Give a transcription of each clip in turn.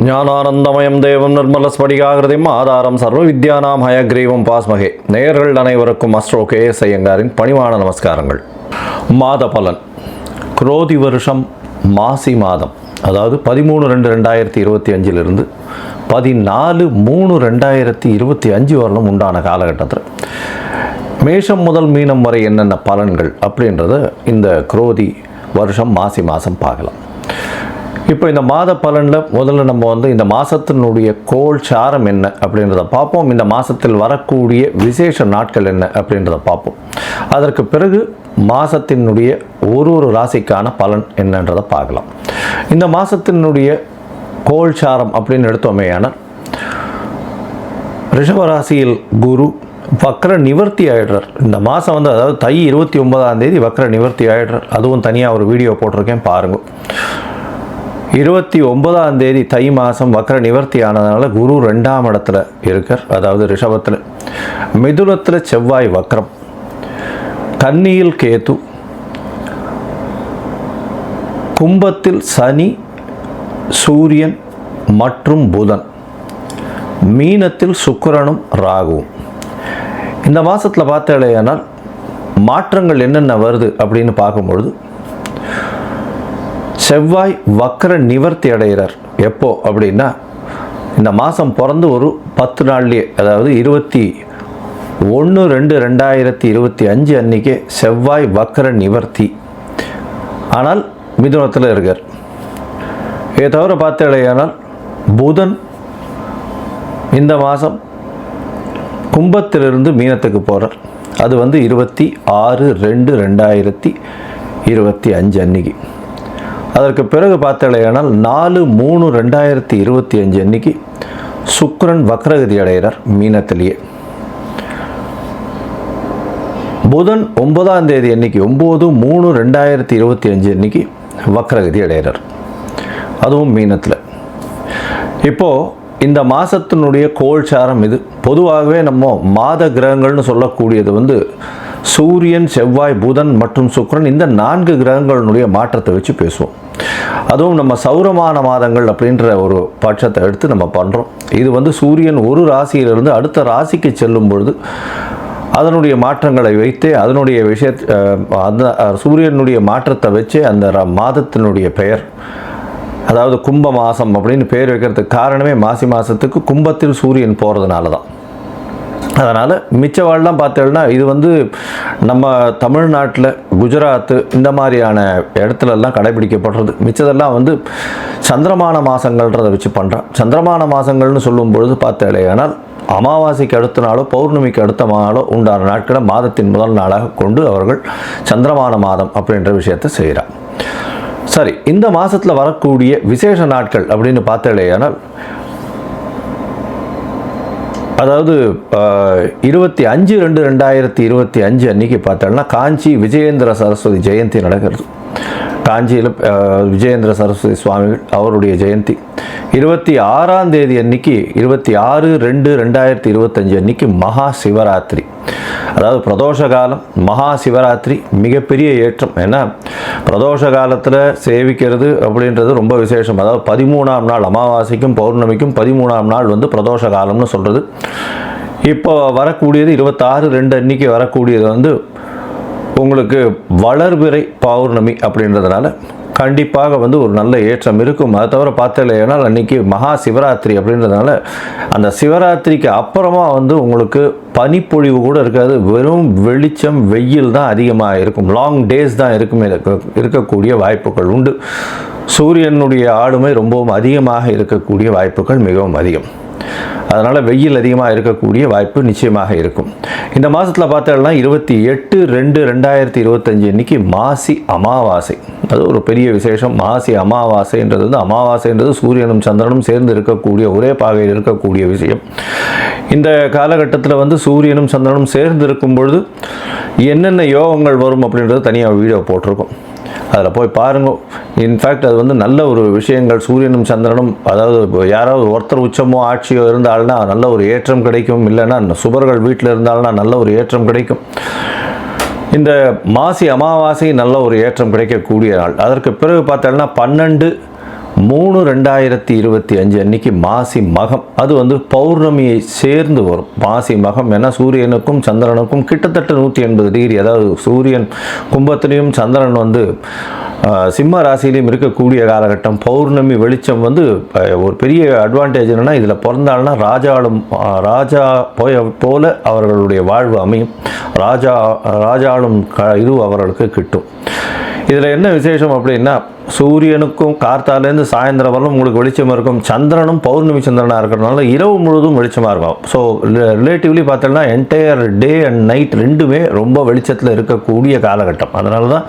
ஞானானந்தமயம் தேவம் நிர்மலஸ்படிகாகிருதிம் ஆதாரம் சர்வ வித்யானாம் ஹயக்ரீவம் பாஸ்மகே. நேயர்கள் அனைவருக்கும் அஸ்ட்ரோ KS ஐயங்காரின் பணிவான நமஸ்காரங்கள். மாத பலன் குரோதி வருஷம் மாசி மாதம், அதாவது 13/2/2025 14/3/2025 வரலும் உண்டான காலகட்டத்தில் மேஷம் முதல் மீனம் வரை என்னென்ன பலன்கள் அப்படின்றத இந்த குரோதி வருஷம் மாசி மாதம் பார்க்கலாம். இப்போ இந்த மாத பலனில் முதல்ல நம்ம இந்த மாதத்தினுடைய கோள் சாரம் என்ன அப்படின்றத பார்ப்போம். இந்த மாதத்தில் வரக்கூடிய விசேஷ நாட்கள் என்ன அப்படின்றத பார்ப்போம். அதற்கு பிறகு மாதத்தினுடைய ஒரு ராசிக்கான பலன் என்னன்றதை பார்க்கலாம். இந்த மாதத்தினுடைய கோள் சாரம் அப்படின்னு எடுத்தோமேயான ரிஷபராசியில் குரு வக்ர நிவர்த்தி ஆயிடுறார். இந்த மாதம் அதாவது தை 29ஆம் தேதி வக்ர நிவர்த்தி ஆயிடுறார். அதுவும் தனியாக ஒரு வீடியோ போட்டிருக்கேன், பாருங்கள். 29ஆம் தேதி தை மாதம் வக்ர நிவர்த்தி ஆனதுனால குரு 2ஆம் இடத்துல இருக்கார், அதாவது ரிஷபத்தில். மிதுனத்தில் செவ்வாய் வக்ரம், கன்னியில் கேது, கும்பத்தில் சனி, சூரியன் மற்றும் புதன், மீனத்தில் சுக்கிரனும் ராகுவும். இந்த மாதத்தில் பார்த்தாலேயானால் மாற்றங்கள் என்னென்ன வருது அப்படின்னு பார்க்கும்பொழுது, செவ்வாய் வக்ர நிவர்த்தி அடைகிறார். எப்போ அப்படின்னா இந்த மாதம் பிறந்து ஒரு 10 நாள்லேயே, அதாவது 21/2/2025 அன்றைக்கே செவ்வாய் வக்ர நிவர்த்தி. ஆனால் மிதுனத்தில் இருக்கார். இதை தவிர பார்த்தாலேயானால் புதன் இந்த மாதம் கும்பத்திலிருந்து மீனத்துக்கு போகிறார். அது 26/2/2025 அன்னைக்கு. அதற்கு பிறகு பார்த்தாலேயானால் 4/3/2025 அன்னைக்கு சுக்கிரன் வக்ரகதி அடைகிறார் மீனத்திலேயே. புதன் 9ஆம் தேதி அன்னைக்கு 9/3/2025 அன்னைக்கு வக்ரகதி அடைகிறார், அதுவும் மீனத்தில். இப்போது இந்த மாதத்தினுடைய கோள்சாரம் இது. பொதுவாகவே நம்ம மாத கிரகங்கள்னு சொல்லக்கூடியது சூரியன், செவ்வாய், புதன் மற்றும் சுக்கிரன், இந்த 4 கிரகங்களுடைய மாற்றத்தை வச்சு பேசுவோம். அதுவும் நம்ம சௌரமான மாதங்கள் அப்படின்ற ஒரு பட்சத்தை எடுத்து நம்ம பண்ணுறோம். இது சூரியன் ஒரு ராசியிலிருந்து அடுத்த ராசிக்கு செல்லும் பொழுது அதனுடைய மாற்றங்களை வைத்தே அதனுடைய அந்த சூரியனுடைய மாற்றத்தை வச்சே அந்த மாதத்தினுடைய பெயர், அதாவது கும்ப மாதம் அப்படின்னு பேர் வைக்கிறதுக்கு காரணமே மாசி மாதத்துக்கு கும்பத்தில் சூரியன் போகிறதுனால தான். அதனால் மிச்சவாழ்லாம் பார்த்தோம்னா இது நம்ம தமிழ்நாட்டில் குஜராத்து இந்த மாதிரியான இடத்துலலாம் கடைபிடிக்கப்படுறது. மிச்சதெல்லாம் சந்திரமான மாதங்கள்ன்றதை வச்சு பண்ணுறான். சந்திரமான மாதங்கள்னு சொல்லும் பொழுது பார்த்தாலேயானால் அமாவாசைக்கு அடுத்த நாளோ பௌர்ணமிக்கு அடுத்த நாளோ உண்டான நாட்களை மாதத்தின் முதல் நாளாக கொண்டு அவர்கள் சந்திரமான மாதம் அப்படின்ற விஷயத்தை செய்கிறார். சரி, இந்த மாதத்தில் வரக்கூடிய விசேஷ நாட்கள் அப்படின்னு பார்த்தாலேயானால், அதாவது 25/2/2025 அன்றைக்கி பார்த்தோம்னா காஞ்சி விஜயேந்திர சரஸ்வதி ஜெயந்தி நடக்கிறது. காஞ்சியில் விஜயேந்திர சரஸ்வதி சுவாமிகள் அவருடைய ஜெயந்தி. 26ஆம் தேதி அன்னைக்கு 26/2/2025 அன்னைக்கு மகா சிவராத்திரி, அதாவது பிரதோஷ காலம். மகா சிவராத்திரி மிகப்பெரிய ஏற்றம். ஏன்னா பிரதோஷ காலத்தில் சேவிக்கிறது அப்படின்றது ரொம்ப விசேஷம். அதாவது 13ஆம் நாள் அமாவாசைக்கும் பௌர்ணமிக்கும் 13ஆம் நாள் பிரதோஷ காலம்னு சொல்கிறது. இப்போ வரக்கூடியது 26/2 அன்னைக்கு வரக்கூடியது உங்களுக்கு வளர்பிறை பௌர்ணமி அப்படின்றதுனால கண்டிப்பாக ஒரு நல்ல ஏற்றம் இருக்கும். அதை தவிர பார்த்தாலேனால் அன்றைக்கி மகா சிவராத்திரி அப்படின்றதுனால அந்த சிவராத்திரிக்கு அப்புறமா உங்களுக்கு பனிப்பொழிவு கூட இருக்காது. வெறும் வெளிச்சம், வெயில் தான் அதிகமாக இருக்கும். லாங் டேஸ் தான் இருக்கக்கூடிய வாய்ப்புகள் உண்டு. சூரியனுடைய ஆளுமை ரொம்பவும் அதிகமாக இருக்கக்கூடிய வாய்ப்புகள் மிகவும் அதிகம். அதனால் வெயில் அதிகமாக இருக்கக்கூடிய வாய்ப்பு நிச்சயமாக இருக்கும். இந்த மாதத்தில் பார்த்தோம்னா 28/2/2025 அன்றைக்கி மாசி அமாவாசை. அது ஒரு பெரிய விசேஷம். மாசி அமாவாசைன்றது அமாவாசைன்றது சூரியனும் சந்திரனும் சேர்ந்து இருக்கக்கூடிய ஒரே பாகையில் இருக்கக்கூடிய விஷயம். இந்த காலகட்டத்தில் சூரியனும் சந்திரனும் சேர்ந்து இருக்கும் பொழுது என்னென்ன யோகங்கள் வரும் அப்படின்றது தனியாக வீடியோ போட்டிருக்கோம், அதில் போய் பாருங்க. இன்ஃபேக்ட் அது நல்ல ஒரு விஷயங்கள். சூரியனும் சந்திரனும், அதாவது யாராவது ஒருத்தர் உச்சமோ ஆட்சியோ இருந்தால்னா நல்ல ஒரு ஏற்றம் கிடைக்கும். இல்லைன்னா சுபர்கள் வீட்டில் இருந்தால்னா நல்ல ஒரு ஏற்றம் கிடைக்கும். இந்த மாசி அமாவாசை நல்ல ஒரு ஏற்றம் கிடைக்கக்கூடிய நாள். அதற்கு பிறகு பார்த்தோம்னா 12 3/2025 அன்னைக்கு மாசி மகம், அது வந்து பௌர்ணமியை சேர்ந்து வரும். மாசி மகம் ஏன்னா சூரியனுக்கும் சந்திரனுக்கும் கிட்டத்தட்ட 180 டிகிரி, அதாவது சூரியன் கும்பத்திலையும் சந்திரன் வந்து சிம்ம ராசியிலையும் இருக்கக்கூடிய காலகட்டம். பௌர்ணமி வெளிச்சம் வந்து ஒரு பெரிய அட்வான்டேஜ் என்னென்னா, இதில் பிறந்தாள்னா ராஜா போல அவர்களுடைய வாழ்வு அமையும். ராஜாளும் இது அவர்களுக்கு கிட்டும். இதில் என்ன விசேஷம் அப்படின்னா, சூரியனுக்கும் கார்த்தாலேருந்து சாயந்தரம் வரலும் உங்களுக்கு வெளிச்சமாக இருக்கும். சந்திரனும் பௌர்ணமி சந்திரனாக இருக்கிறதுனால இரவு முழுவதும் வெளிச்சமாக இருக்கும். ஸோ ரிலேட்டிவ்லி பார்த்தோம்னா என்டையர் டே அண்ட் நைட் ரெண்டுமே ரொம்ப வெளிச்சத்தில் இருக்கக்கூடிய காலகட்டம். அதனால தான்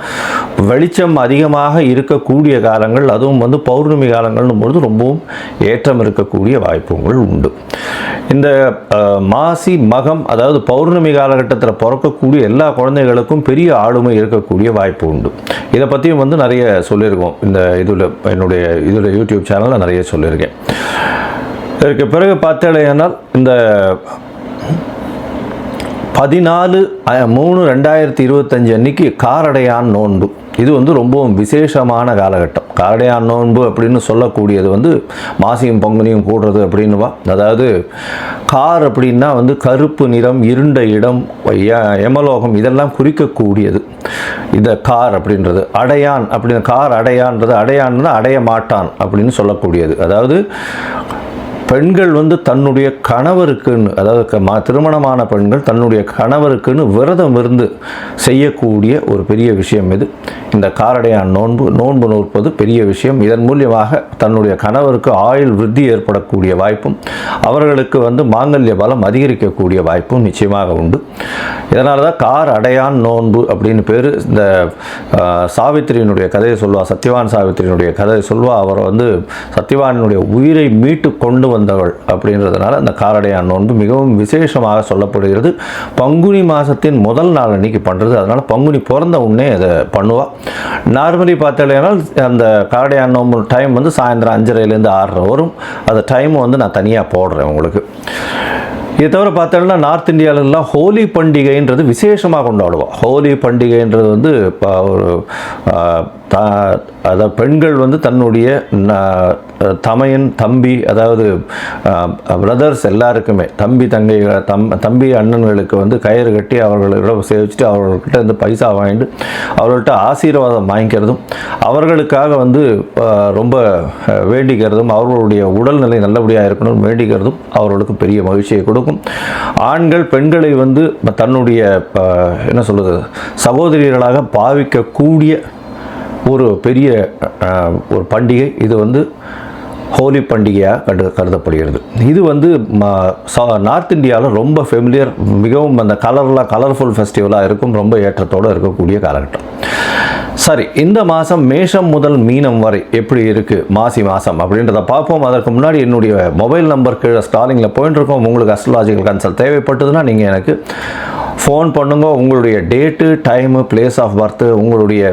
வெளிச்சம் அதிகமாக இருக்கக்கூடிய காலங்கள், அதுவும் வந்து பௌர்ணமி காலங்கள்னும் பொழுது ரொம்பவும் ஏற்றம் இருக்கக்கூடிய வாய்ப்புகள் உண்டு. இந்த மாசி மகம், அதாவது பௌர்ணமி காலகட்டத்தில் பிறக்கக்கூடிய எல்லா குழந்தைகளுக்கும் பெரிய ஆளுமை இருக்கக்கூடிய வாய்ப்பு உண்டு. இதை பற்றியும் வந்து நிறைய சொல்லியிருக்கோம். இந்த என்னுடைய யூடியூப் சேனலில் நிறைய சொல்லியிருக்கேன். இதற்கு பிறகு பார்த்தேனால் இந்த 14/3/2025 அன்னைக்கு காரடையான் நோன்பு, இது வந்து ரொம்பவும் விசேஷமான காலகட்டம். காரடையான் நோன்பு அப்படின்னு சொல்லக்கூடியது வந்து மாசியும் பங்குனியும் கூடுறது அப்படின்னுவா. அதாவது கார் அப்படின்னா வந்து கருப்பு நிறம், இருண்ட இடம், யமலோகம் இதெல்லாம் குறிக்கக்கூடியது இந்த கார் அப்படின்றது. அடையான் அப்படின்னு, கார் அடையான்றது, அடையான்னு அடைய மாட்டான் அப்படின்னு சொல்லக்கூடியது. அதாவது பெண்கள் வந்து தன்னுடைய கணவருக்குன்னு, அதாவது திருமணமான பெண்கள் தன்னுடைய கணவருக்குன்னு விரதம் இருந்து செய்யக்கூடிய ஒரு பெரிய விஷயம் இது. இந்த காரடையான் நோன்பு நோற்பது பெரிய விஷயம். இதன் மூலியமாக தன்னுடைய கணவருக்கு ஆயுள் விருத்தி ஏற்படக்கூடிய வாய்ப்பும், அவர்களுக்கு வந்து மாங்கல்ய பலம் அதிகரிக்கக்கூடிய வாய்ப்பும் நிச்சயமாக உண்டு. இதனால தான் கார் அடையான் நோன்பு அப்படின்னு பேர். இந்த சாவித்திரியினுடைய கதையை சொல்வா, சத்யவான் சாவித்திரியினுடைய கதையை சொல்வா. அவர் வந்து சத்யவானுடைய உயிரை மீட்டு கொண்டு வந்தவள் அப்படின்றதுனால அந்த காரடையான் நோன்பு மிகவும் விசேஷமாக சொல்லப்படுகிறது. பங்குனி மாதத்தின் முதல் நாள் அன்னைக்கு பண்ணுறது. அதனால் பங்குனி பிறந்த உடனே அதை பண்ணுவாள். நார்மலி பார்த்தாலேனால் அந்த காரடையான் நோன்பு டைம் வந்து சாயந்தரம் 5:30லேருந்து 6:30 வரும். அந்த டைம் வந்து நான் தனியாக போடுறேன் உங்களுக்கு. இதை தவிர பார்த்தோம்னா நார்த் இந்தியாவிலலாம் ஹோலி பண்டிகைன்றது விசேஷமாக கொண்டாடுவோம். ஹோலி பண்டிகைன்றது வந்து ஒரு அதாவது பெண்கள் வந்து தன்னுடைய தமையன் தம்பி, அதாவது பிரதர்ஸ் எல்லாருக்குமே, தம்பி அண்ணன்களுக்கு வந்து கயிறு கட்டி அவர்களிடம் சேவிச்சுட்டு அவர்கள்கிட்ட வந்து பைசா வாங்கிட்டு அவர்கள்ட்ட ஆசீர்வாதம் வாங்கிக்கிறதும், அவர்களுக்காக வந்து ரொம்ப வேண்டிக்கிறதும், அவர்களுடைய உடல்நிலை நல்லபடியாக இருக்கணும்னு வேண்டிக்கிறதும் அவர்களுக்கு பெரிய மகிழ்ச்சியை கொடுக்கும். ஆண்கள் பெண்களை வந்து தன்னுடைய என்ன சொல்வது சகோதரிகளாக பாவிக்கக்கூடிய ஒரு பெரிய ஒரு பண்டிகை இது வந்து ஹோலி பண்டிகையாக கருதப்படுகிறது. இது வந்து நார்த் இந்தியாவில் ரொம்ப ஃபெமிலியர், மிகவும் அந்த கலர்ஃபுல் ஃபெஸ்டிவலாக இருக்கும், ரொம்ப ஏற்றத்தோடு இருக்கக்கூடிய காலகட்டம். சரி, இந்த மாதம் மேஷம் முதல் மீனம் வரை எப்படி இருக்குது மாசி மாதம் அப்படின்றத பார்ப்போம். அதற்கு முன்னாடி என்னுடைய மொபைல் நம்பர் கீழே ஸ்டாலிங்கில் போயிட்டு இருக்கோம். உங்களுக்கு அஸ்ட்ராலஜிக்கல் கன்சல்ட் தேவைப்பட்டதுன்னா நீங்கள் எனக்கு ஃபோன் பண்ணுங்க. உங்களுடைய date, time, place of birth, உங்களுடைய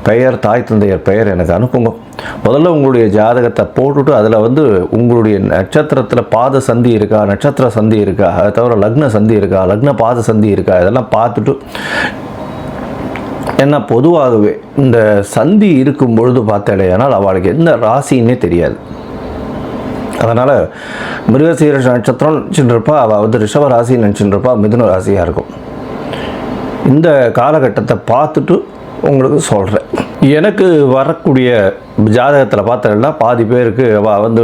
பெயர், தாய் தந்தையர் பெயர் எனக்கு அனுப்புங்க. முதல்ல உங்களுடைய ஜாதகத்தை போட்டுட்டு அதில் வந்து உங்களுடைய நட்சத்திரத்தில் பாத சந்தி இருக்கா, நட்சத்திர சந்தி இருக்கா, அதை தவிர லக்ன சந்தி இருக்கா, லக்ன பாத சந்தி இருக்கா, இதெல்லாம் பார்த்துட்டு, ஏன்னா பொதுவாகவே இந்த சந்தி இருக்கும் பொழுது பார்த்தாலேயானால் அவளுக்கு எந்த ராசின்னே தெரியாது. அதனால் மிருகசீரிஷ நட்சத்திரம் நினச்சிட்டுருப்பா, அவள் வந்து ரிஷப ராசி நினச்சிட்டுருப்பா, மிதுன ராசியாக இருக்கும். இந்த காலகட்டத்தை பார்த்துட்டு உங்களுக்கு சொல்கிறேன். எனக்கு வரக்கூடிய ஜாதகத்தில் பார்த்தா பாதி பேருக்கு அவள் வந்து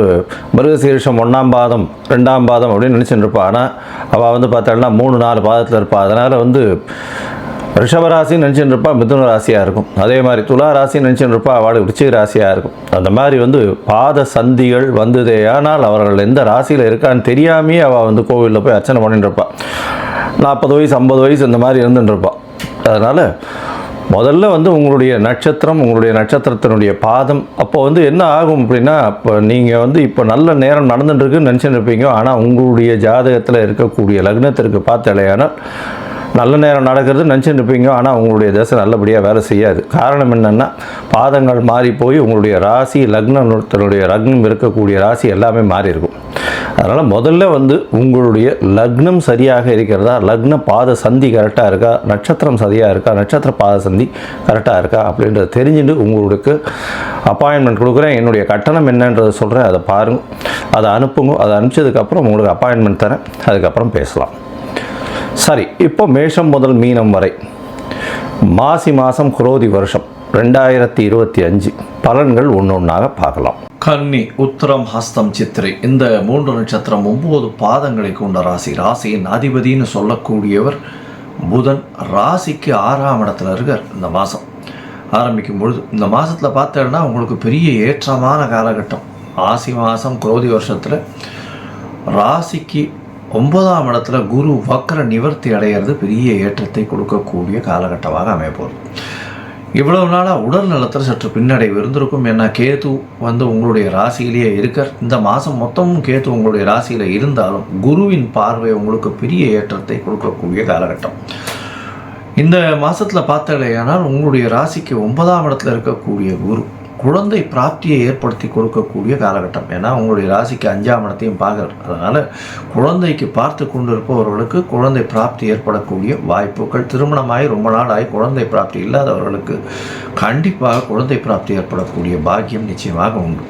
மிருகசீரிஷம் 1ஆம் பாதம் 2ஆம் பாதம் அப்படின்னு நினச்சிட்டு இருப்பா. ஆனால் அவள் வந்து பார்த்தாள்னா 3-4 பாதத்தில் இருப்பாள். அதனால் வந்து ரிஷபராசி நினச்சிட்டு இருப்பா, மிதுன ராசியாக இருக்கும். அதே மாதிரி துலா ராசி நினச்சிட்டு இருப்பா, அவளுக்கு விருச்சிக ராசியாக இருக்கும். அந்த மாதிரி வந்து பாத சந்திகள் வந்ததே ஆனால் அவர்கள் எந்த ராசியில் இருக்கான்னு தெரியாமையே அவள் வந்து கோவிலில் போய் அர்ச்சனை பண்ணிட்டு இருப்பாள். 40 வயசு 50 வயசு இந்த மாதிரி இருந்துட்டு இருப்பாள். அதனால் முதல்ல வந்து உங்களுடைய நட்சத்திரம், உங்களுடைய நட்சத்திரத்தினுடைய பாதம், அப்போ வந்து என்ன ஆகும் அப்படின்னா, இப்போ நீங்கள் வந்து இப்போ நல்ல நேரம் நடந்துட்டுருக்குன்னு நினச்சிட்டு இருப்பீங்க. ஆனால் உங்களுடைய ஜாதகத்தில் இருக்கக்கூடிய லக்னத்திற்கு பார்த்தாலேயானால் நல்ல நேரம் நடக்கிறது நினச்சிட்டு இருப்பீங்க. ஆனால் உங்களுடைய தசை நல்லபடியாக வேலை செய்யாது. காரணம் என்னென்னா, பாதங்கள் மாறி போய் உங்களுடைய ராசி, லக்னத்தினுடைய லக்னம் இருக்கக்கூடிய ராசி எல்லாமே மாறி இருக்கும். அதனால் முதல்ல வந்து உங்களுடைய லக்னம் சரியாக இருக்கிறதா, லக்ன பாத சந்தி கரெக்டாக இருக்கா, நட்சத்திரம் சரியாக இருக்கா, நட்சத்திர பாத சந்தி கரெக்டாக இருக்கா அப்படின்றத தெரிஞ்சுட்டு உங்களுக்கு அப்பாயின்மெண்ட் கொடுக்குறேன். என்னுடைய கட்டணம் என்னன்றதை சொல்கிறேன், அதை பாருங்கள், அதை அனுப்புங்க. அதை அனுப்பிச்சதுக்கப்புறம் உங்களுக்கு அப்பாயின்மெண்ட் தரேன், அதுக்கப்புறம் பேசலாம். சரி, இப்போ மேஷம் முதல் மீனம் வரை மாசி மாதம் குரோதி வருஷம் 2025 பலன்கள் ஒன்றொன்றாக பார்க்கலாம். கன்னி, உத்திரம், ஹஸ்தம், சித்திரை இந்த 3 நட்சத்திரம் 9 பாதங்களை கொண்ட ராசி. ராசியின் அதிபதினு சொல்லக்கூடியவர் புதன். ராசிக்கு 6ஆம் இடத்துல இருக்கார். இந்த மாதம் ஆரம்பிக்கும் பொழுது இந்த மாதத்தில் பார்த்தேன்னா உங்களுக்கு பெரிய ஏற்றமான காலகட்டம். ஆசி மாதம் குரோதி வருஷத்தில் ராசிக்கு 9ஆம் இடத்துல குரு வக்ர நிவர்த்தி அடைகிறது பெரிய ஏற்றத்தை கொடுக்கக்கூடிய காலகட்டமாக அமையப்போகுது. இவ்வளவு நாளாக உடல் நலத்தில் சற்று பின்னடைவு இருந்திருக்கும். ஏன்னா கேது வந்து உங்களுடைய ராசியிலேயே இருக்கார். இந்த மாதம் மொத்தமும் கேது உங்களுடைய ராசியில் இருந்தாலும் குருவின் பார்வை உங்களுக்கு பெரிய ஏற்றத்தை கொடுக்கக்கூடிய காலகட்டம். இந்த மாதத்தில் பார்த்தாலேயானால் உங்களுடைய ராசிக்கு 9ஆம் இடத்துல இருக்கக்கூடிய குரு குழந்தை பிராப்தியை ஏற்படுத்தி கொடுக்கக்கூடிய காலகட்டம். ஏன்னா உங்களுடைய ராசிக்கு 5ஆம் இடத்தையும் பார்க்குறார். அதனால் குழந்தைக்கு பார்த்து கொண்டு இருப்பவர்களுக்கு குழந்தை பிராப்தி ஏற்படக்கூடிய வாய்ப்புகள், திருமணமாகி ரொம்ப நாள் ஆகி குழந்தை பிராப்தி இல்லாதவர்களுக்கு கண்டிப்பாக குழந்தை பிராப்தி ஏற்படக்கூடிய பாக்கியம் நிச்சயமாக உண்டு.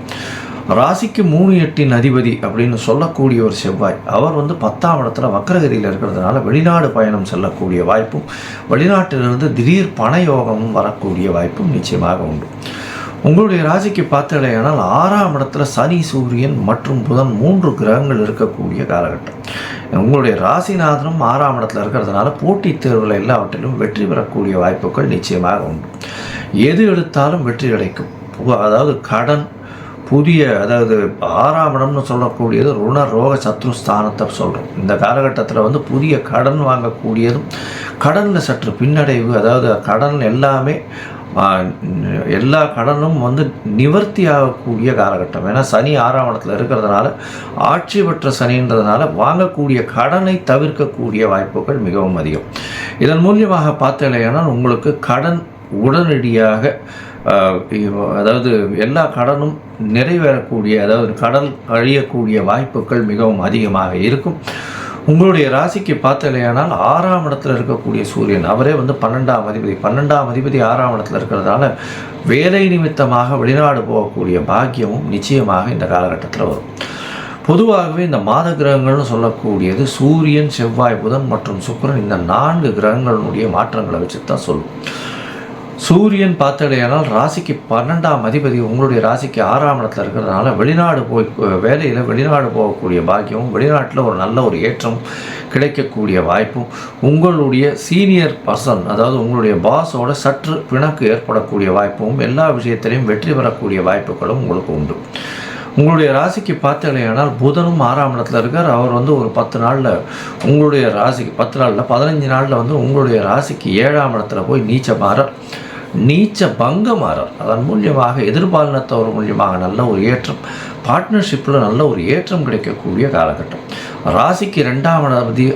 ராசிக்கு 3-8 அதிபதி அப்படின்னு சொல்லக்கூடிய ஒரு செவ்வாய், அவர் வந்து 10ஆம் இடத்துல வக்ரகதியில் இருக்கிறதுனால வெளிநாடு பயணம் செல்லக்கூடிய வாய்ப்பும், வெளிநாட்டிலிருந்து திடீர் பண யோகமும் வரக்கூடிய வாய்ப்பும் நிச்சயமாக உண்டு. உங்களுடைய ராசிக்கு பார்த்தாலேயானால் 6ஆம் இடத்துல சனி, சூரியன் மற்றும் புதன் 3 கிரகங்கள் இருக்கக்கூடிய காலகட்டம். உங்களுடைய ராசிநாதனும் 6ஆம் இடத்துல இருக்கிறதுனால போட்டித் தேர்வில் எல்லாவற்றிலும் வெற்றி பெறக்கூடிய வாய்ப்புகள் நிச்சயமாக உண்டு. எது எடுத்தாலும் வெற்றி கிடைக்கும். அதாவது கடன், அதாவது 6ஆம் இடம்னு சொல்லக்கூடியது ருண ரோக சத்ருஸ்தானத்தை சொல்கிறோம். இந்த காலகட்டத்தில் வந்து புதிய கடன் வாங்கக்கூடியதும், கடனில் சற்று பின்னடைவு, அதாவது கடன் எல்லா கடனும் வந்து நிவர்த்தி ஆகக்கூடிய காலகட்டம். ஏன்னா சனி 6ஆம் இடத்துல இருக்கிறதுனால, ஆட்சி பெற்ற சனின்றதுனால வாங்கக்கூடிய கடனை தவிர்க்கக்கூடிய வாய்ப்புகள் மிகவும் அதிகம். இதன் மூலியமாக பார்த்தேனால் உங்களுக்கு கடன் உடனடியாக, அதாவது எல்லா கடனும் நிறைவேறக்கூடிய, அதாவது கடன் கழியக்கூடிய வாய்ப்புகள் மிகவும் அதிகமாக இருக்கும். உங்களுடைய ராசிக்கு பார்த்தலையானால் 6ஆம் இடத்துல இருக்கக்கூடிய சூரியன், அவரே வந்து 12ஆம் அதிபதி. 12ஆம் அதிபதி 6ஆம் இடத்துல இருக்கிறதுனால வேலை நிமித்தமாக வெளிநாடு போகக்கூடிய பாக்கியமும் நிச்சயமாக இந்த காலகட்டத்தில் வரும். பொதுவாகவே இந்த மாத கிரகங்கள்னு சொல்லக்கூடியது சூரியன், செவ்வாய், புதன் மற்றும் சுக்கிரன், இந்த 4 கிரகங்களுடைய மாற்றங்களை வச்சு தான் சொல்லும். சூரியன் பார்த்தடையானால் ராசிக்கு 12ஆம் அதிபதி உங்களுடைய ராசிக்கு 6ஆம் இடத்துல இருக்கிறதுனால வெளிநாடு வேலையில் வெளிநாடு போகக்கூடிய பாக்கியமும், வெளிநாட்டில் ஒரு நல்ல ஒரு ஏற்றம் கிடைக்கக்கூடிய வாய்ப்பும், உங்களுடைய சீனியர் பர்சன், அதாவது உங்களுடைய பாஸோட சற்று பிணக்கு ஏற்படக்கூடிய வாய்ப்பும், எல்லா விஷயத்திலையும் வெற்றி பெறக்கூடிய வாய்ப்புகளும் உங்களுக்கு உண்டு. உங்களுடைய ராசிக்கு பார்த்தலையானால் புதனும் 6ஆம் இடத்துல இருக்கார். அவர் வந்து ஒரு 10 நாளில் உங்களுடைய ராசிக்கு 10 நாளில் 15 நாளில் வந்து உங்களுடைய ராசிக்கு 7ஆம் இடத்துல போய் நீச்ச பங்கமாறார். அதன் மூலியமாக எதிர்பாலினத்தவர் மூலியமாக நல்ல ஒரு ஏற்றம், பார்ட்னர்ஷிப்பில் நல்ல ஒரு ஏற்றம் கிடைக்கக்கூடிய காலகட்டம். ராசிக்கு 2ஆம்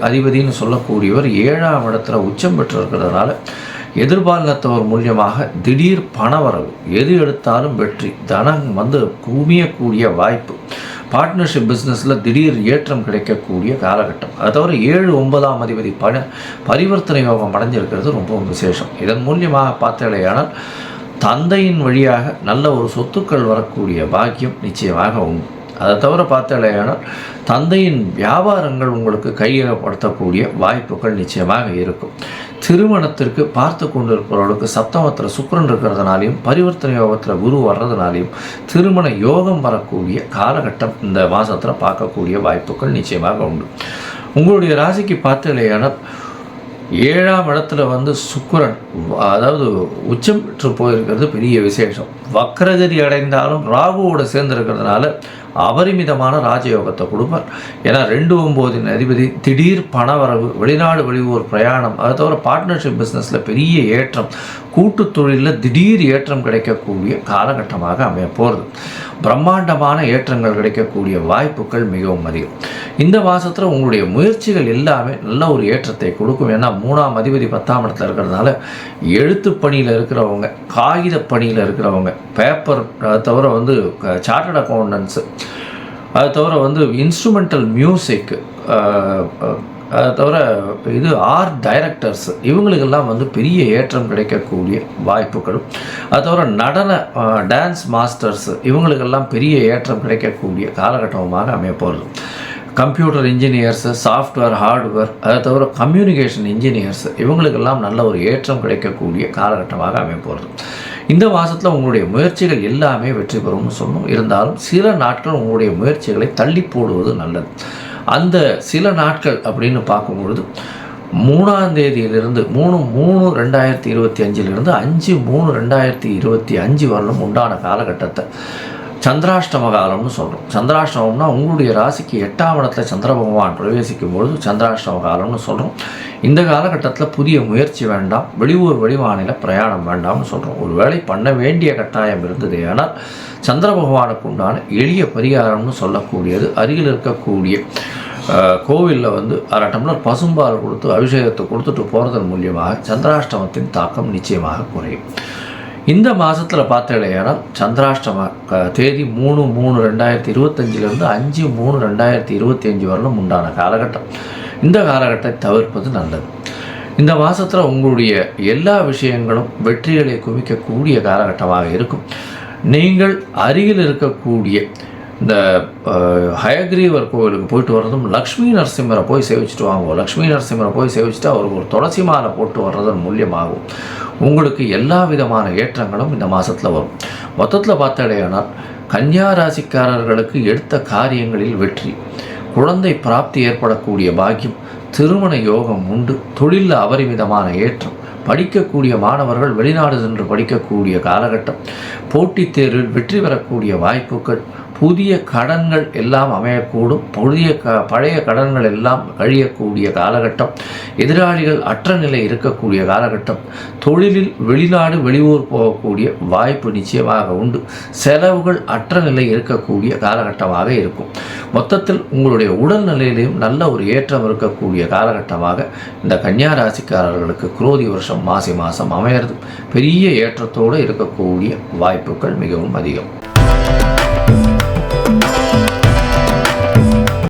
அதிபதினு சொல்லக்கூடியவர் 7ஆம் இடத்துல உச்சம் பெற்று இருக்கிறதுனால எதிர்பாலினத்தவர் மூலியமாக திடீர் பணவரவு, எது எடுத்தாலும் வெற்றி, தனம் வந்து குவியக்கூடிய வாய்ப்பு, பார்ட்னர்ஷிப் பிஸ்னஸில் திடீர் ஏற்றம் கிடைக்கக்கூடிய காலகட்டம். அதை தவிர 7-9ஆம் அதிபதி பரிவர்த்தனை யோகம் அடைஞ்சிருக்கிறது ரொம்பவும் விசேஷம். இதன் மூலியமாக பார்த்தலையானால் தந்தையின் வழியாக நல்ல ஒரு சொத்துக்கள் வரக்கூடிய பாக்கியம் நிச்சயமாக உண்டு. அதை தவிர பார்த்தலையானால் தந்தையின் வியாபாரங்கள் உங்களுக்கு கையகப்படுத்தக்கூடிய வாய்ப்புகள் நிச்சயமாக இருக்கும். திருமணத்திற்கு பார்த்து கொண்டிருப்பவர்களுக்கு சப்தமத்தில் சுக்கிரன் இருக்கிறதுனாலையும், பரிவர்த்தனை யோகத்தில் குரு வர்றதுனாலையும் திருமண யோகம் வரக்கூடிய காலகட்டம் இந்த மாதத்தில் பார்க்கக்கூடிய வாய்ப்புகள் நிச்சயமாக உண்டு. உங்களுடைய ராசிக்கு பார்த்தலையானால் 7ஆம் இடத்துல வந்து சுக்கிரன், அதாவது உச்சம் பெற்று போயிருக்கிறது பெரிய விசேஷம். வக்ரகதி அடைந்தாலும் ராகுவோடு சேர்ந்திருக்கிறதுனால அபரிமிதமான ராஜயோகத்தை கொடுப்பார். ஏன்னா 2-9 அதிபதி, திடீர் பணவரவு, வெளிநாடு வெளியூர் பிரயாணம், அதை தவிர பார்ட்னர்ஷிப் பிஸ்னஸில் பெரிய ஏற்றம், கூட்டு தொழிலில் திடீர் ஏற்றம் கிடைக்கக்கூடிய காலகட்டமாக அமைய போகிறது. பிரம்மாண்டமான ஏற்றங்கள் கிடைக்கக்கூடிய வாய்ப்புகள் மிகவும் அதிகம். இந்த மாதத்தில் உங்களுடைய முயற்சிகள் எல்லாமே நல்ல ஒரு ஏற்றத்தை கொடுக்கும். ஏன்னா 3ஆம் அதிபதி 10ஆம் இடத்துல இருக்கிறதுனால எழுத்து பணியில் இருக்கிறவங்க, காகித பணியில் இருக்கிறவங்க, பேப்பர், அதை தவிர வந்து சார்ட்டர்ட் அக்கௌண்டன்ஸு, அது தவிர வந்து இன்ஸ்ட்ருமெண்டல் மியூசிக், அதை தவிர இது ஆர்ட் டைரக்டர்ஸ், இவங்களுக்கெல்லாம் வந்து பெரிய ஏற்றம் கிடைக்கக்கூடிய வாய்ப்புகளும், அது தவிர நடன டான்ஸ் மாஸ்டர்ஸ், இவங்களுக்கெல்லாம் பெரிய ஏற்றம் கிடைக்கக்கூடிய காலகட்டமாக அமைய போகிறது. கம்ப்யூட்டர் இன்ஜினியர்ஸு, சாஃப்ட்வேர், ஹார்ட்வேர், அதை தவிர கம்யூனிகேஷன் இன்ஜினியர்ஸ், இவங்களுக்கெல்லாம் நல்ல ஒரு ஏற்றம் கிடைக்கக்கூடிய காலகட்டமாக அமைய போகிறது. இந்த மாதத்தில் உங்களுடைய முயற்சிகள் எல்லாமே வெற்றி பெறும்னு சொன்னோம். இருந்தாலும் சில நாட்கள் உங்களுடைய முயற்சிகளை தள்ளி போடுவது நல்லது. அந்த சில நாட்கள் அப்படின்னு பார்க்கும்பொழுது 3ஆம் தேதியிலிருந்து 3/3/2025 5/3/2025 வரலும் உண்டான காலகட்டத்தை சந்திராஷ்டம காலம்னு சொல்கிறோம். சந்திராஷ்டமம்னா உங்களுடைய ராசிக்கு 8ஆம் இடத்துல சந்திர பகவான் பிரவேசிக்கும் பொழுது சந்திராஷ்டம காலம்னு சொல்கிறோம். இந்த காலகட்டத்தில் புதிய முயற்சி வேண்டாம், வெளியூர் வெளிமாநில பிரயாணம் வேண்டாம்னு சொல்கிறோம். ஒரு வேளை பண்ண வேண்டிய கட்டாயம் இருந்தது, ஆனால் சந்திர பகவானுக்கு உண்டான எளிய பரிகாரம்னு சொல்லக்கூடியது அருகில் இருக்கக்கூடிய கோவிலில் வந்து 1/2 டம்ளர் பசும்பால் கொடுத்து அபிஷேகத்தை கொடுத்துட்டு போகிறதன் மூலியமாக சந்திராஷ்டமத்தின் தாக்கம் நிச்சயமாக குறையும். இந்த மாதத்தில் பார்த்தீங்கன்னா சந்திராஷ்டம தேதி 3/3/2025 5/3/2025 வரலும் உண்டான காலகட்டம். இந்த காலகட்டத்தை தவிர்ப்பது நல்லது. இந்த மாதத்தில் உங்களுடைய எல்லா விஷயங்களும் வெற்றிகளை குவிக்கக்கூடிய காலகட்டமாக இருக்கும். நீங்கள் அருகில் இருக்கக்கூடிய இந்த ஹயக்ரீவர் கோவிலுக்கு போயிட்டு வர்றதும், லக்ஷ்மி நரசிம்மரை போய் சேவிச்சுட்டு வாங்குவோம். லக்ஷ்மி நரசிம்மரை போய் சேவிச்சுட்டு அவருக்கு ஒரு துளசி மாலை போட்டு வர்றதன் மூலியமாகும் உங்களுக்கு எல்லா விதமான ஏற்றங்களும் இந்த மாதத்தில் வரும். மொத்தத்தில் பார்த்தடையானால் கன்னியா ராசிக்காரர்களுக்கு எடுத்த காரியங்களில் வெற்றி, குழந்தை பிராப்தி ஏற்படக்கூடிய பாக்கியம், திருமண யோகம் உண்டு, தொழிலில் அபரிமிதமான ஏற்றம், படிக்கக்கூடிய மாணவர்கள் வெளிநாடு சென்று படிக்கக்கூடிய காலகட்டம், போட்டித் தேர்வில் வெற்றி பெறக்கூடிய வாய்ப்புகள், புதிய கடன்கள் எல்லாம் அமையக்கூடும், பழைய கடன்கள் எல்லாம் கழியக்கூடிய காலகட்டம், எதிராளிகள் அற்ற நிலை இருக்கக்கூடிய காலகட்டம், தொழிலில் வெளிநாடு வெளியூர் போகக்கூடிய வாய்ப்பு நிச்சயமாக உண்டு, செலவுகள் அற்ற நிலை இருக்கக்கூடிய காலகட்டமாக இருக்கும். மொத்தத்தில் உங்களுடைய உடல்நிலையிலையும் நல்ல ஒரு ஏற்றம் இருக்கக்கூடிய காலகட்டமாக இந்த கன்னியா ராசிக்காரர்களுக்கு குரோதி வருஷம் மாசி மாதம் அமையிறது பெரிய ஏற்றத்தோடு இருக்கக்கூடிய வாய்ப்புகள் மிகவும் அதிகம்.